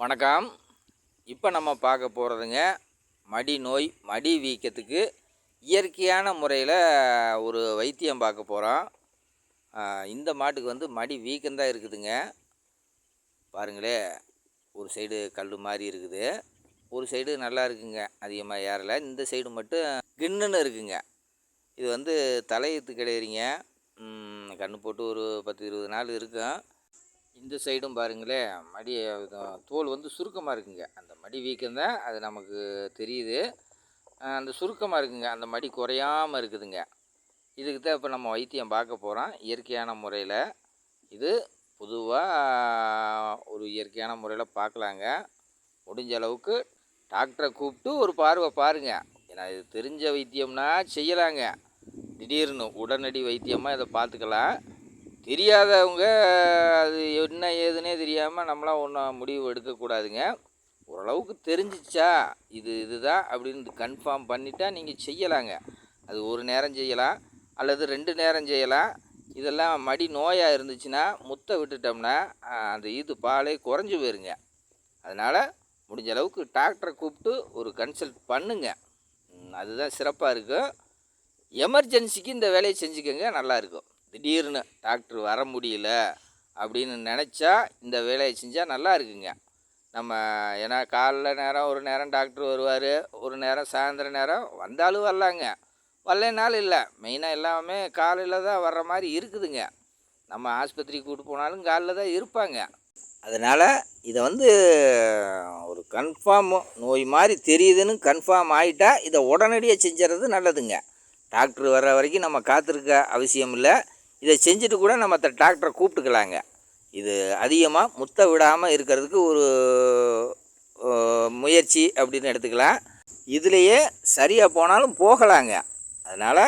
வணக்கம். இப்போ நம்ம பார்க்க போகிறதுங்க மடி நோய், மடி வீக்கத்துக்கு இயற்கையான முறையில் ஒரு வைத்தியம் பார்க்க போகிறோம். இந்த மாட்டுக்கு வந்து மடி வீக்கம்தான் இருக்குதுங்க. பாருங்களேன், ஒரு சைடு கல் மாதிரி இருக்குது, ஒரு சைடு நல்லா இருக்குங்க, அதிகமாக ஏறலை. இந்த சைடு மட்டும் கின்னுன்னு இருக்குங்க. இது வந்து தலையத்து கிடையாதுங்க. கன்று போட்டு ஒரு 10-20 நாள் இருக்கும். இந்த சைடும் பாருங்களேன், மடி தோல் வந்து சுருக்கமாக இருக்குங்க. அந்த மடி வீக்கம்தான், அது நமக்கு தெரியுது. அந்த சுருக்கமாக இருக்குங்க, அந்த மடி குறையாமல் இருக்குதுங்க. இதுக்கு தான் இப்போ நம்ம வைத்தியம் பார்க்க போகிறோம் இயற்கையான முறையில். இது பொதுவாக ஒரு இயற்கையான முறையில் பார்க்கலாங்க. முடிஞ்ச அளவுக்கு டாக்டரை கூப்பிட்டு ஒரு பார்வை பாருங்கள். ஏன்னா இது தெரிஞ்ச வைத்தியம்னா செய்யலாங்க, திடீர்னு உடனடி வைத்தியமாக இதை பார்த்துக்கலாம். தெரியாதவங்க அது என்ன ஏதுன்னே தெரியாமல் நம்மளாம் ஒன்றும் முடிவு எடுக்கக்கூடாதுங்க. ஓரளவுக்கு தெரிஞ்சிச்சா இதுதான் அப்படின்னு கன்ஃபார்ம் பண்ணிட்டா நீங்கள் செய்யலாங்க. அது ஒரு நேரம் செய்யலாம் அல்லது 2 நேரம் செய்யலாம். இதெல்லாம் மடி நோயாக இருந்துச்சுன்னா முத்தை விட்டுட்டோம்னா அந்த பாலே குறைஞ்சி போயிருங்க. அதனால் முடிஞ்ச அளவுக்கு டாக்டரை கூப்பிட்டு ஒரு கன்சல்ட் பண்ணுங்க, அதுதான் சிறப்பாக இருக்கும். எமர்ஜென்சிக்கு இந்த வேலையை செஞ்சுக்கோங்க, நல்லாயிருக்கும். திடீர்னு டாக்டர் வர முடியல அப்படின்னு நினச்சா இந்த வேலையை செஞ்சால் நல்லா இருக்குங்க. நம்ம ஏன்னா காலைல நேரம் ஒரு நேரம் டாக்டர் வருவார், ஒரு நேரம் சாயந்தர நேரம் வந்தாலும் வரலாங்க, வரலைனாலும் இல்லை. மெயினாக எல்லாமே காலையில் தான் வர்ற மாதிரி இருக்குதுங்க. நம்ம ஆஸ்பத்திரிக்கு கூப்பிட்டு போனாலும் காலையில் தான் இருப்பாங்க. அதனால் இதை வந்து ஒரு கன்ஃபார்ம் நோய் மாதிரி தெரியுதுன்னு கன்ஃபார்ம் ஆகிட்டா இதை உடனடியாக செஞ்சுறது நல்லதுங்க. டாக்டர் வர்ற வரைக்கும் நம்ம காத்திருக்க அவசியம் இல்லை. இதை செஞ்சுட்டு கூட நம்ம டாக்டரை கூப்பிட்டுக்கலாங்க. இது அதிகமாக முத்த விடாமல் இருக்கிறதுக்கு ஒரு முயற்சி அப்படின்னு எடுத்துக்கலாம். இதுலேயே சரியாக போனாலும் போகலாங்க. அதனால்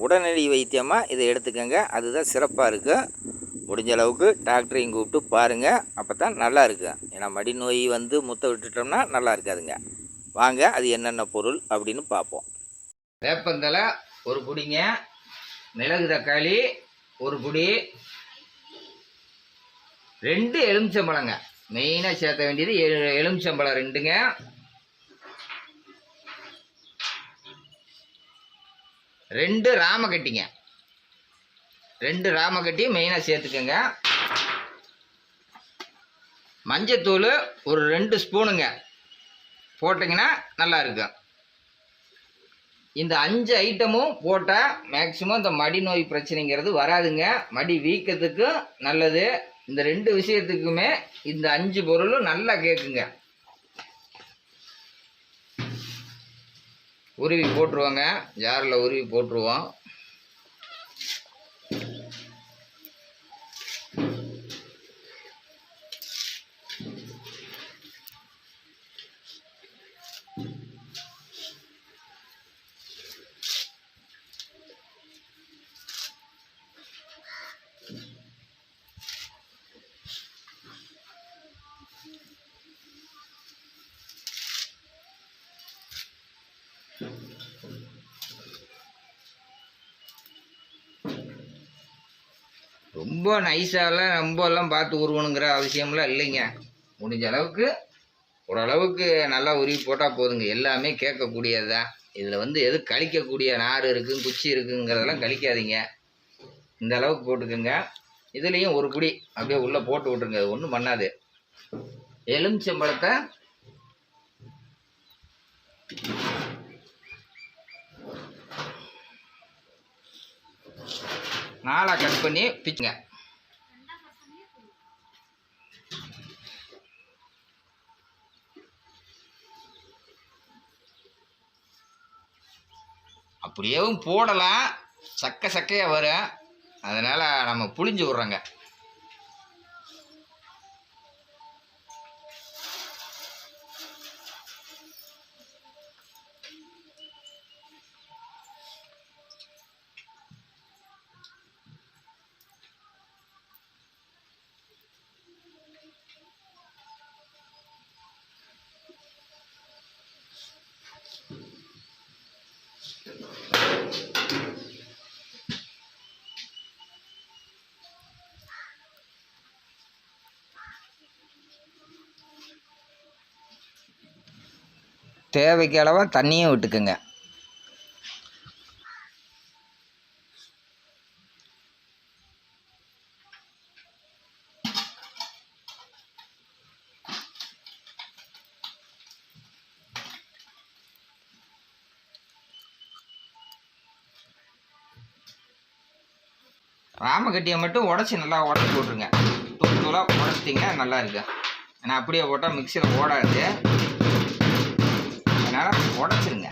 உடனடி வைத்தியமாக இதை எடுத்துக்கோங்க, அதுதான் சிறப்பாக இருக்குது. முடிஞ்ச அளவுக்கு டாக்டரையும் கூப்பிட்டு பாருங்கள், அப்போ தான் நல்லா இருக்குது. ஏன்னா மடி நோய் வந்து முத்த விட்டுட்டோம்னா நல்லா இருக்காதுங்க. வாங்க அது என்னென்ன பொருள் அப்படின்னு பார்ப்போம். வேப்பந்தலை ஒரு குடிங்க, மிளகு தக்காளி ஒரு குடி, 2 எலுமிச்சம்பழங்க, மெயினாக சேர்த்த வேண்டியது எலுமிச்சம்பழம் 2ங்க, 2 ராமக்கட்டிங்க, 2 ராமக்கட்டி மெயினாக சேர்த்துக்கோங்க. மஞ்சத்தூள் ஒரு 2 ஸ்பூனுங்க போட்டிங்கன்னா நல்லா இருக்கும். இந்த 5 ஐட்டமும் போட்டால் மேக்சிமம் இந்த மடி நோய் பிரச்சனைங்கிறது வராதுங்க. மடி வீக்கத்துக்கும் நல்லது. இந்த 2 விஷயத்துக்குமே இந்த 5 பொருளும் நல்லா கேட்குங்க. உருவி போட்டுருவோங்க, ஜாரில் உருவி போட்டுருவோம். ரொம்ப நைஸாலாம் ரொம்பலாம் பார்த்து உருவணுங்கிற அவசியம்லாம் இல்லைங்க. முடிஞ்ச அளவுக்கு ஓரளவுக்கு நல்லா உருவி போட்டால் போதுங்க. எல்லாமே கேட்கக்கூடியது தான். இதில் வந்து எது கழிக்கக்கூடிய நார் இருக்குது, குச்சி இருக்குங்கிறதெல்லாம் கழிக்காதீங்க. இந்த அளவுக்கு போட்டுக்கோங்க. இதுலேயும் ஒரு குடி அப்படியே உள்ளே போட்டு விட்ருங்க, அது ஒன்றும் பண்ணாது. எலுமிச்சம்பழத்தை நாளாக கட் பண்ணி பிச்சுங்க. அப்படியேவும் போடலாம், சக்கையாக வரும். அதனால் நம்ம புளிஞ்சு விட்றோங்க. தேவைக்கு அளவாக தண்ணியும் விட்டுக்குங்க. ராமக்கட்டியை மட்டும் உடச்சி நல்லா உடச்சி போட்டுருங்க. தூள் தூளாக உடச்சிட்டிங்கன்னா நல்லா இருக்கு. ஏன்னா அப்படியே போட்டால் மிக்சியில் ஓடாது, அதனால் உடச்சிருங்க.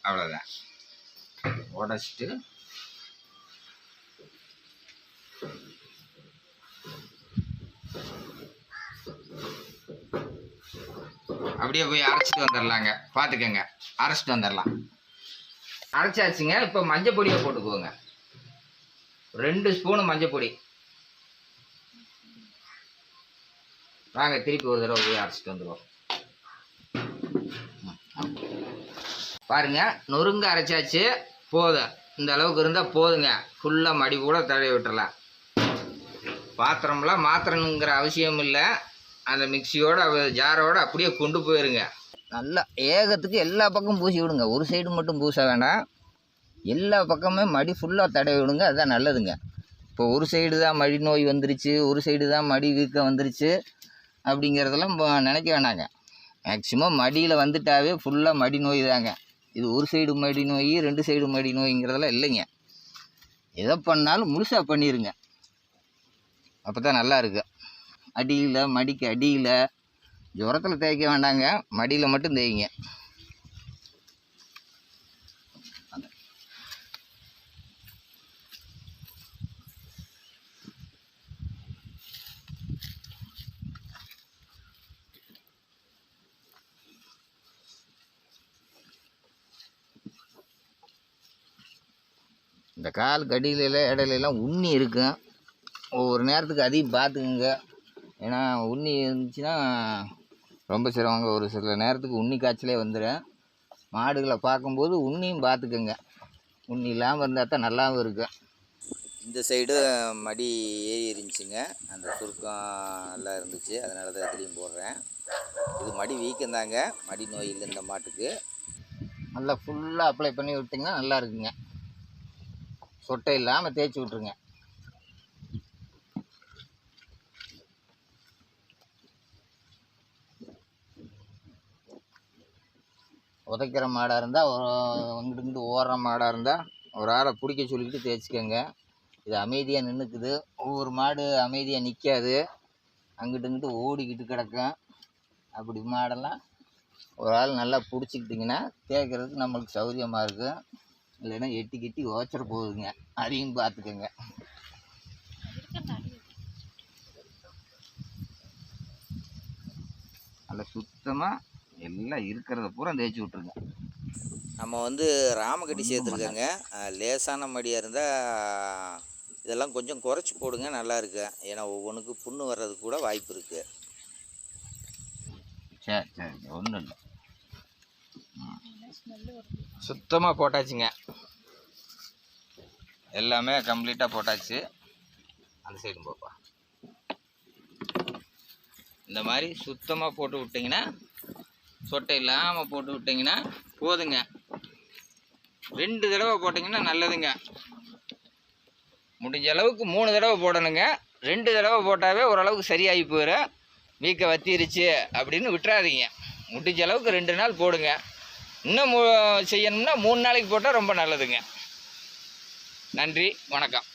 அவ்வளோதான். உடச்சிட்டு அப்படியே போய் அரைச்சிட்டு வந்துடலாங்க. பார்த்துக்கங்க, அரைச்சிட்டு வந்துடலாம். அரைச்சாச்சுங்க. இப்போ மஞ்சள் பொடியை போட்டுக்குவோங்க. 2 ஸ்பூனு மஞ்சள் பொடி. வாங்க திருப்பி ஒரு தடவை போய் அரைச்சிட்டு வந்துடுவோம். பாருங்க, நொறுங்க அரைச்சாச்சு. போதும், இந்த அளவுக்கு இருந்தால் போதுங்க. ஃபுல்லாக மடி கூட தடவி விட்டுறலாம். பாத்திரம்லாம் மாத்திரணுங்கிற அவசியம் இல்லை. அந்த மிக்சியோட ஜாரோட அப்படியே கொண்டு போயிருங்க. நல்லா ஏகத்துக்கு எல்லா பக்கமும் பூசி விடுங்க. ஒரு சைடு மட்டும் பூச வேண்டாம், எல்லா பக்கமே மடி ஃபுல்லாக தடவி விடுங்க. அதுதான் நல்லதுங்க. இப்போ ஒரு சைடு தான் மடி நோய் வந்துருச்சு, ஒரு சைடு தான் மடி வீக்கம் வந்துருச்சு அப்படிங்கிறதெல்லாம் நினைக்க வேண்டாங்க. மேக்சிமம் மடியில் வந்துட்டாவே ஃபுல்லாக மடி நோய் தாங்க. இது ஒரு சைடு மடி நோய், 2 சைடு மடி நோய்ங்கிறதெல்லாம் இல்லைங்க. எதை பண்ணாலும் முழுசாக பண்ணிடுங்க, அப்போ தான் நல்லா இருக்கு. அடியில், மடிக்கு அடியில், ஜுரத்தில் தேய்க்க வேண்டாங்க, மடியில் மட்டும் தேய்ங்க. இந்த கால் கடியில இடையிலலாம் உண்ணி இருக்கும். ஒவ்வொரு நேரத்துக்கு அதையும் பார்த்துக்குங்க. ஏன்னா உண்ணி இருந்துச்சுன்னா ரொம்ப சிரமங்க. ஒரு சில நேரத்துக்கு உண்ணி காய்ச்சலே வந்துடும். மாடுகளை பார்க்கும்போது உண்ணியும் பார்த்துக்குங்க. உண்ணி இல்லாமல் இருந்தால் தான் நல்லாவும் இருக்கும். இந்த சைடு மடி ஏறி இருந்துச்சுங்க, அந்த சுருக்கம் எல்லாம் இருந்துச்சு, அதனால தான் திரும்பி போடுறேன். இது மடி வீக்கந்தாங்க, மடி நோய் இல்லை இந்த மாட்டுக்கு. நல்லா ஃபுல்லாக அப்ளை பண்ணி விட்டிங்கன்னா நல்லா இருக்குங்க. சொட்டை இல்லாமல் தேய்ச்சி விட்ருங்க. உதைக்கிற மாடாக இருந்தால் இங்கிட்டு ஓடுற மாடாக இருந்தால் ஒரு ஆளை பிடிக்க சொல்லிக்கிட்டு தேய்ச்சிக்கோங்க. இது அமைதியாக நின்றுக்குது. ஒவ்வொரு மாடு அமைதியாக நிற்காது, அங்கிட்டு இங்கிட்டு ஓடிக்கிட்டு கிடக்கும். அப்படி மாடெல்லாம் ஒரு ஆள் நல்லா பிடிச்சிக்கிட்டிங்கன்னா தேய்க்கிறதுக்கு நம்மளுக்கு சௌகரியமாக இருக்கும். இல்லைன்னா எட்டி கட்டி ஓச்சர போகுதுங்க, அதையும் பார்த்துக்கோங்க. நல்லா சுத்தமாக எல்லாம் இருக்கிறத பூரா தேய்ச்சி விட்ருங்க. நம்ம ராமக்கட்டி சேர்த்துருக்கோங்க. லேசான மடியாக இருந்தால் இதெல்லாம் கொஞ்சம் குறைச்சி போடுங்க, நல்லா இருக்கு. ஏன்னா ஒவ்வொன்றுக்கு புண்ணு வர்றதுக்கு கூட வாய்ப்பு இருக்குது. சரி சரி, ஒன்றும் இல்லை. சுத்தமாக போட்டாச்சுங்க, எல்லாமே கம்ப்ளீட்டாக போட்டாச்சு. அந்த சைடு போப்பா. இந்த மாதிரி சுத்தமாக போட்டு விட்டிங்கன்னா, சொட்டை இல்லாமல் போட்டு விட்டிங்கன்னா போதுங்க. 2 தடவை போட்டிங்கன்னா நல்லதுங்க. முடிஞ்ச அளவுக்கு 3 தடவை போடணுங்க. 2 தடவை போட்டாவே ஓரளவுக்கு சரியாகி போயிடும். வீக்க வத்திருச்சு அப்படின்னு விட்டுறாதீங்க. முடிஞ்ச அளவுக்கு 2 நாள் போடுங்க. இன்னும் செய்யணும்னா 3 நாளைக்கு போட்டால் ரொம்ப நல்லதுங்க. நன்றி, வணக்கம்.